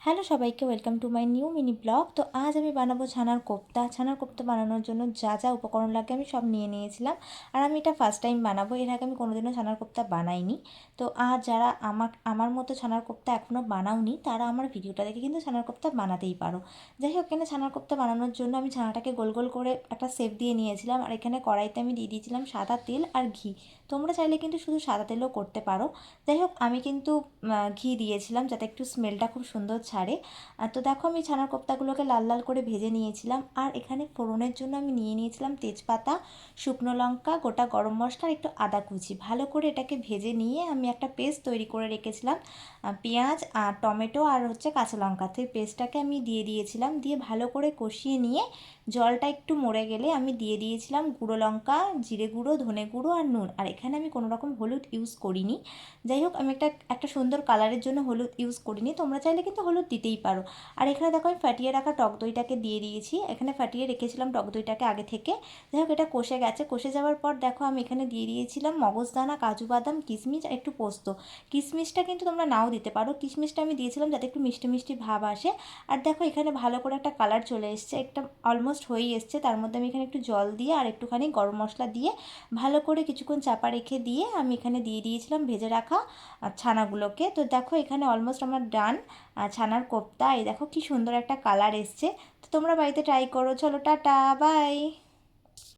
Hello সবাইকে, welcome to my new mini blog. তো আজ আমি বানাবো ছানার কোপ্তা। ছানার কোপ্তা বানানোর জন্য যা যা উপকরণ লাগে আমি সব নিয়ে নিয়েছিলাম। আর আমি এটা ফার্স্ট টাইম বানাবো, এর আগে আমি কোনোদিনও ছানার কোপ্তা বানাইনি। তো আর যারা আমার মতো ছানার কোপ্তা এখনও বানাওনি, তারা আমার ভিডিওটা দেখে কিন্তু ছানার কোপ্তা বানাতেই পারো। যাই হোক, এখানে ছানার কোপ্তা বানানোর জন্য আমি ছানাটাকে গোল গোল করে একটা শেপ দিয়ে নিয়েছিলাম। আর এখানে কড়াইতে আমি দিয়ে দিয়েছিলাম সাদা তেল আর ঘি। তোমরা চাইলে কিন্তু শুধু সাদা তেলও করতে পারো। যাই হোক, আমি কিন্তু ঘি দিয়েছিলাম যাতে একটু স্মেলটা খুব সুন্দর ছাড়ে। তো দেখো, আমি ছানার কোপ্তাগুলোকে লাল লাল করে ভেজে নিয়েছিলাম। আর এখানে ফোড়নের জন্য আমি নিয়ে নিয়েছিলাম তেজপাতা, শুকনো লঙ্কা, গোটা গরম মশলা আর একটু আদা কুচি। ভালো করে এটাকে ভেজে নিয়ে আমি একটা পেস্ট তৈরি করে রেখেছিলাম। পেঁয়াজ আর টমেটো আর কাঁচা লঙ্কা, তো এই পেস্টটাকে আমি দিয়ে দিয়েছিলাম। দিয়ে ভালো করে কষিয়ে নিয়ে জলটা একটু মরে গেলে আমি দিয়ে দিয়েছিলাম গুঁড়ো লঙ্কা, জিরে গুঁড়ো, ধনে গুঁড়ো আর নুন। আর এখানে আমি কোনো রকম হলুদ ইউজ করিনি। যাই হোক, আমি একটা সুন্দর কালারের জন্য হলুদ ইউজ করিনি। তোমরা চাইলে কিন্তু হলুদ দিতেই পারো। আর এখানে দেখো, আমি ফাটিয়ে রাখা টক দইটাকে দিয়ে দিয়েছি। এখানে ফাটিয়ে রেখেছিলাম টক দইটাকে আগে থেকে। যাই হোক, এটা কষে গেছে। কষে যাওয়ার পর দেখো, আমি এখানে দিয়ে দিয়েছিলাম মগজদানা, কাজু বাদাম, কিশমিশ আর একটু পোস্ত। কিশমিশটা কিন্তু তোমরা নাও দিতে পারো। কিশমিশটা আমি দিয়েছিলাম যাতে একটু মিষ্টি মিষ্টি ভাব আসে। আর দেখো, এখানে ভালো করে একটা কালার চলে এসছে, একটা অলমোস্ট হয়েই এসছে। তার মধ্যে আমি এখানে একটু জল দিয়ে আর একটুখানি গরম মশলা দিয়ে ভালো করে কিছুক্ষণ চাপা রেখে দিয়ে আমি এখানে দিয়ে দিয়েছিলাম ভেজে রাখা ছানাগুলোকে। তো দেখো, এখানে অলমোস্ট আমার ডান ছানার কোপ্তা। এই দেখো কি সুন্দর একটা কালার এসছে। তো তোমরা বাড়িতে ট্রাই করো। চলো, টাটা, বাই।